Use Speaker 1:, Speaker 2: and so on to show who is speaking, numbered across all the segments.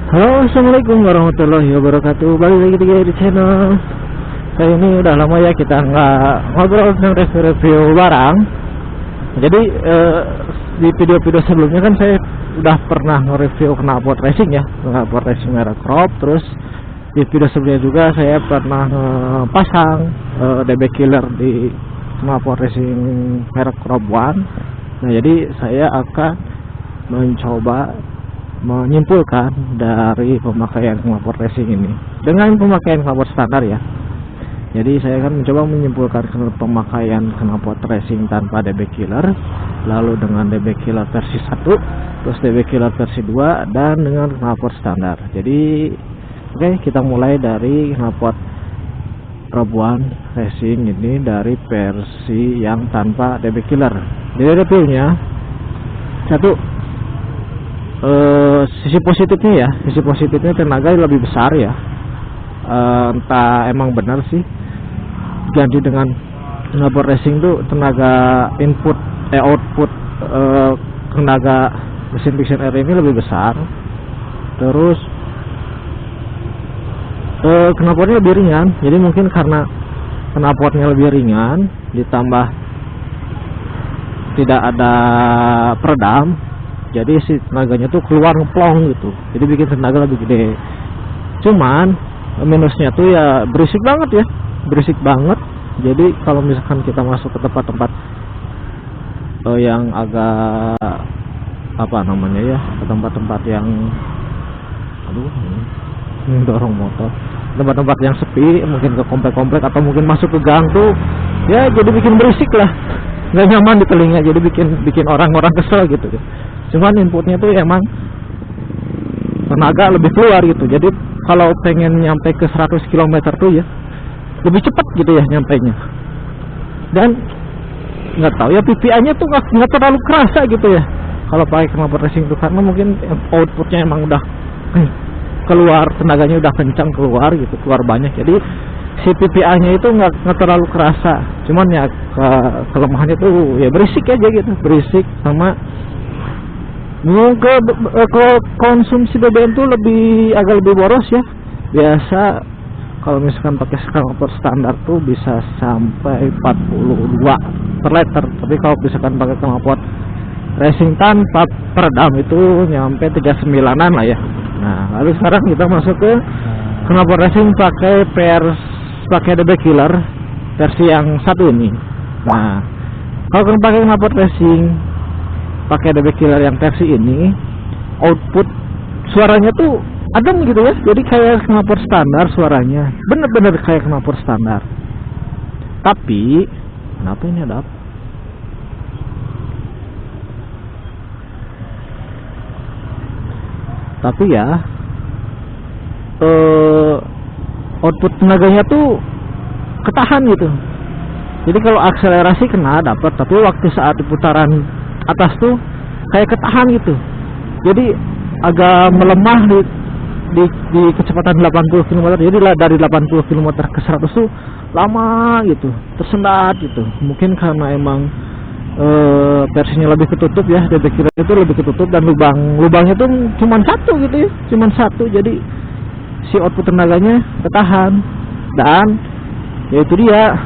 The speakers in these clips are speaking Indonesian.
Speaker 1: Halo, assalamualaikum warahmatullahi wabarakatuh. Balik lagi di channel. Kali ini udah lama ya kita nggak ngobrol tentang review barang. Jadi di video-video sebelumnya kan saya udah pernah nge-review knalpot racing ya, knalpot racing merek Crop. Terus di video sebelumnya juga saya pernah pasang DB killer di knalpot racing merek Crop One. Nah, jadi saya akan mencoba menyimpulkan dari pemakaian knalpot racing ini dengan pemakaian knalpot standar ya. Jadi saya akan mencoba menyimpulkan pemakaian knalpot racing tanpa DB killer, lalu dengan DB killer versi 1, terus DB killer versi 2, dan dengan knalpot standar. Jadi oke, kita mulai dari knalpot Crop One racing ini dari versi yang tanpa DB killer. Jadi reviewnya satu, sisi positifnya ya, sisi positifnya tenaga lebih besar ya. Entah emang benar sih ganti dengan knalpot racing tuh tenaga output tenaga mesin Vision R ini lebih besar. Terus knalpotnya lebih ringan, jadi mungkin karena knalpotnya lebih ringan ditambah tidak ada peredam, jadi si tenaganya tuh keluar ngeplong gitu, jadi bikin tenaga lebih gede. Cuman minusnya tuh ya berisik banget ya, berisik banget. Jadi kalau misalkan kita masuk ke tempat-tempat yang agak apa namanya ya, ke tempat-tempat yang ini dorong motor, tempat-tempat yang sepi, mungkin ke komplek-komplek atau mungkin masuk ke gang tuh ya, jadi bikin berisik lah, nggak nyaman di telinga, jadi bikin orang-orang kesel gitu. Cuman inputnya tuh emang tenaga lebih keluar gitu. Jadi kalau pengen nyampe ke 100 km tuh ya lebih cepat gitu ya nyampainya. Dan nggak tahu ya, PPI-nya tuh nggak terlalu kerasa gitu ya kalau pakai knalpot racing tuh, karena mungkin outputnya emang udah keluar, tenaganya udah kencang keluar gitu, keluar banyak. Jadi si PPI-nya itu nggak terlalu kerasa. Cuman ya kelemahannya tuh ya berisik aja gitu, berisik sama ke konsumsi BBM tuh agak lebih boros ya. Biasa kalau misalkan pakai knalpot standar tuh bisa sampai 42 per liter, tapi kalau misalkan pakai knalpot racing tanpa peredam itu nyampe 39-an lah ya. Nah, lalu sekarang kita masuk ke knalpot racing pakai DB killer versi yang satu ini. Nah, kalau pakai knalpot racing pakai DB killer yang versi ini, output suaranya tuh adem gitu ya, jadi kayak knalpot standar suaranya, bener-bener kayak knalpot standar. Tapi kenapa ini ada apa? Tapi ya output tenaganya tuh ketahan gitu. Jadi kalau akselerasi kena dapat, tapi waktu saat di putaran atas tuh kayak ketahan gitu. Jadi agak melemah di kecepatan 80 km. Jadi dari 80 km ke 100 tuh lama gitu, tersendat gitu. Mungkin karena emang versinya lebih ketutup ya, DB killer itu lebih ketutup, dan lubangnya tuh cuman satu gitu ya, cuman satu. Jadi si output tenaganya ketahan, dan ya itu dia.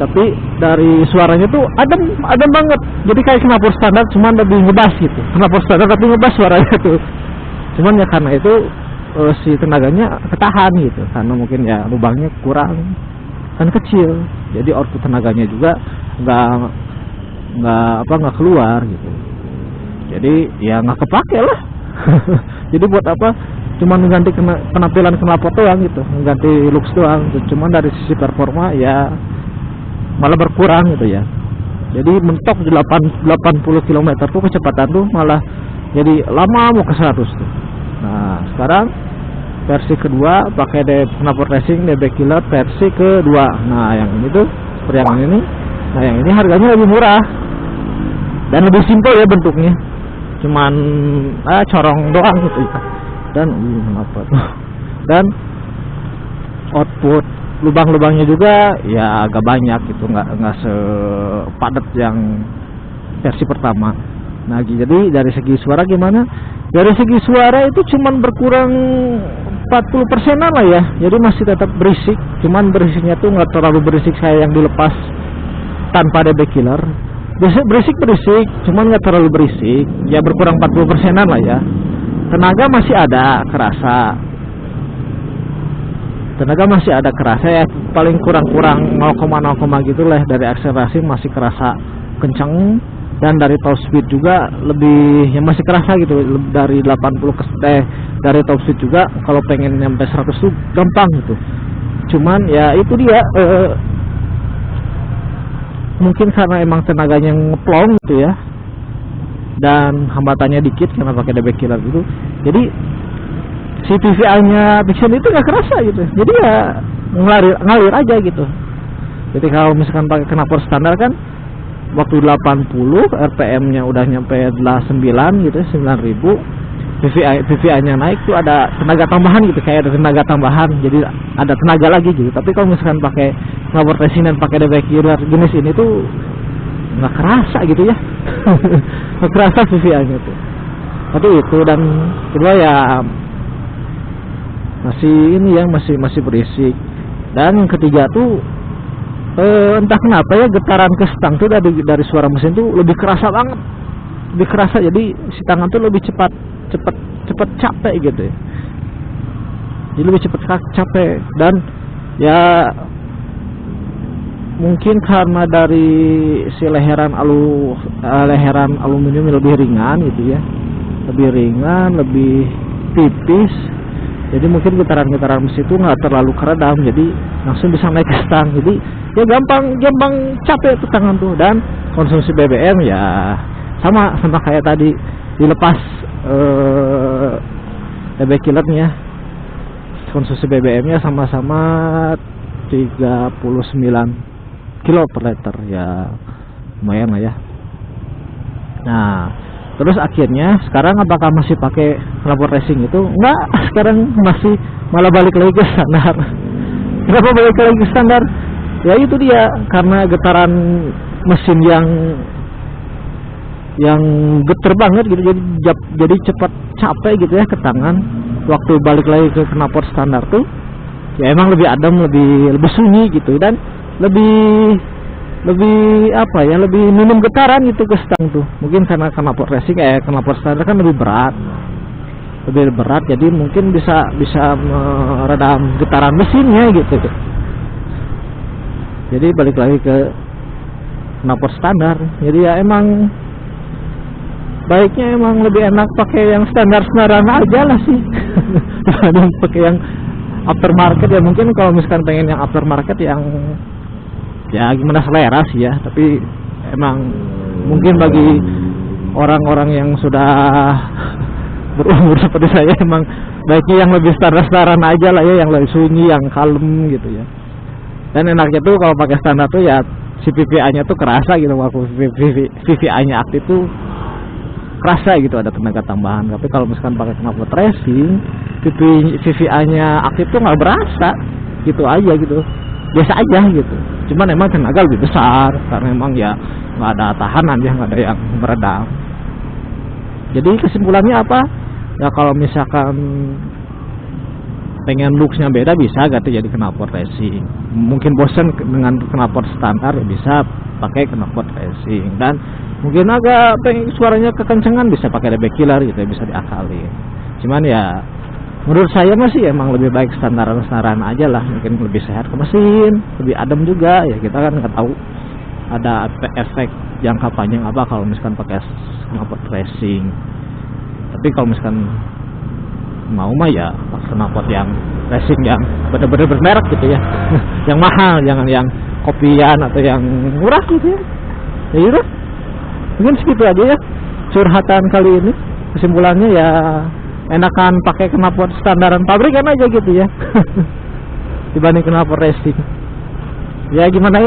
Speaker 1: Tapi dari suaranya tuh adem banget. Jadi kayak knalpot standar, cuman lebih ngebas gitu. Knalpot standar tapi ngebas suaranya tuh. Cuman ya karena itu si tenaganya ketahan gitu, karena mungkin ya lubangnya kurang kan kecil. Jadi output tenaganya juga nggak keluar gitu. Jadi ya nggak kepake lah. Jadi buat apa? Cuman mengganti penampilan knalpot doang gitu, mengganti looks doang. Cuman dari sisi performa ya malah berkurang gitu ya. Jadi mentok di 80 km tuh kecepatan tuh malah jadi lama mau ke 100 tuh. Nah, sekarang versi kedua pakai knalpot racing DB killer versi kedua. Nah, yang ini tuh seperti yang ini. Nah, yang ini harganya lebih murah dan lebih simpel ya bentuknya. Cuman corong doang gitu ya. Dan dan output lubang-lubangnya juga ya agak banyak gitu, nggak sepadat yang versi pertama. Nah, jadi dari segi suara gimana Dari segi suara itu cuman berkurang 40%-an lah ya. Jadi masih tetap berisik, cuman berisiknya tuh nggak terlalu berisik kayak yang dilepas tanpa DB killer. Berisik, cuman nggak terlalu berisik. Ya berkurang 40%-an lah ya. Tenaga masih ada kerasa. Ya, paling kurang 0,0 gitu lah. Dari akselerasi masih kerasa kencang. Dan dari top speed juga lebih, yang masih kerasa gitu, dari 80 dari top speed juga kalau pengen nyampe 100 tuh gampang gitu. Cuman ya itu dia, mungkin karena emang tenaganya ngeplong gitu ya, dan hambatannya dikit karena pakai DB killer gitu, jadi si PVI-nya Vixion itu nggak kerasa gitu. Jadi ya ngalir aja gitu. Jadi kalau misalkan pakai knalpot standar kan waktu 80 RPM-nya udah nyampe 9 gitu, 9.000, PVI-nya naik tuh ada tenaga tambahan gitu, kayak ada tenaga tambahan, jadi ada tenaga lagi gitu. Tapi kalau misalkan pakai knalpot racing dan pakai DB killer jenis ini tuh nggak kerasa gitu ya. Nggak kerasa PVI-nya tuh. Tapi itu, dan kedua ya masih berisik. Dan yang ketiga tuh entah kenapa ya, getaran ke stang tuh dari suara mesin tuh lebih kerasa banget, lebih kerasa. Jadi si tangan tuh lebih cepat capek gitu ya. Jadi lebih cepat capek. Dan ya mungkin karena dari si leheran aluminium lebih ringan gitu ya, lebih ringan, lebih tipis. Jadi mungkin getaran mesin itu nggak terlalu keredam, jadi langsung bisa naik ke stang. Jadi ya gampang capek tuh tangan tuh. Dan konsumsi BBM ya sama kayak tadi dilepas DB killernya, konsumsi BBM-nya sama-sama 39 kilo per liter, ya lumayan lah ya. Nah, terus akhirnya sekarang apakah masih pakai knalpot racing itu? Enggak, sekarang masih malah balik lagi ke standar. Kenapa balik lagi ke standar? Ya itu dia, karena getaran mesin yang geter banget gitu, jadi cepat capek gitu ya ke tangan. Waktu balik lagi ke knalpot standar tuh ya emang lebih adem, lebih sunyi gitu, dan lebih minim getaran gitu ke stang tuh. Mungkin karena knalpot racing knalpot standar kan lebih berat, jadi mungkin bisa meredam getaran mesinnya gitu. Jadi balik lagi ke knalpot standar. Jadi ya emang baiknya emang lebih enak pakai yang standaran aja lah sih dibanding pakai yang aftermarket. Ya mungkin kalau misalkan pengen yang aftermarket yang ya gimana selera sih ya, tapi emang mungkin bagi orang-orang yang sudah berumur seperti saya emang baiknya yang lebih standaran aja lah ya, yang lebih sunyi, yang kalem gitu ya. Dan enaknya tuh kalau pakai standar tuh ya si PVI-nya tuh kerasa gitu. Waktu PVI-nya aktif tuh kerasa gitu, ada tenaga tambahan. Tapi kalau misalkan pakai knalpot racing, PVI-nya aktif tuh nggak berasa gitu aja gitu, biasa aja gitu. Cuman emang tenaga lebih besar karena emang ya nggak ada tahanan ya, nggak ada yang meredam. Jadi kesimpulannya apa ya, kalau misalkan pengen looksnya beda bisa ganti jadi knalpot racing. Mungkin bosen dengan knalpot standar ya bisa pakai knalpot racing. Dan mungkin agak pengen suaranya kekencengan bisa pakai DB killer gitu ya, bisa diakalin. Cuman ya menurut saya masih emang lebih baik standaran aja lah, mungkin lebih sehat ke mesin, lebih adem juga ya. Kita kan nggak tahu ada efek jangka panjang apa kalau misalkan pakai knalpot racing. Tapi kalau misalkan mau mah ya knalpot yang racing yang bener-bener bermerek gitu ya. Yang mahal, jangan yang kopian atau yang murah gitu ya. Ya udah, mungkin segitu aja ya curhatan kali ini. Kesimpulannya ya enakan pakai knalpot standaran pabrikan aja gitu ya dibanding knalpot racing. Ya gimana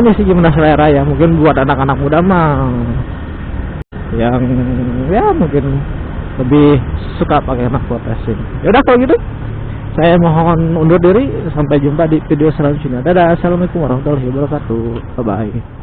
Speaker 1: selera ya, mungkin buat anak-anak muda mah yang ya mungkin lebih suka pakai knalpot racing. Ya udah kalau gitu saya mohon undur diri, sampai jumpa di video selanjutnya. Dadah, assalamualaikum warahmatullahi wabarakatuh, bye bye.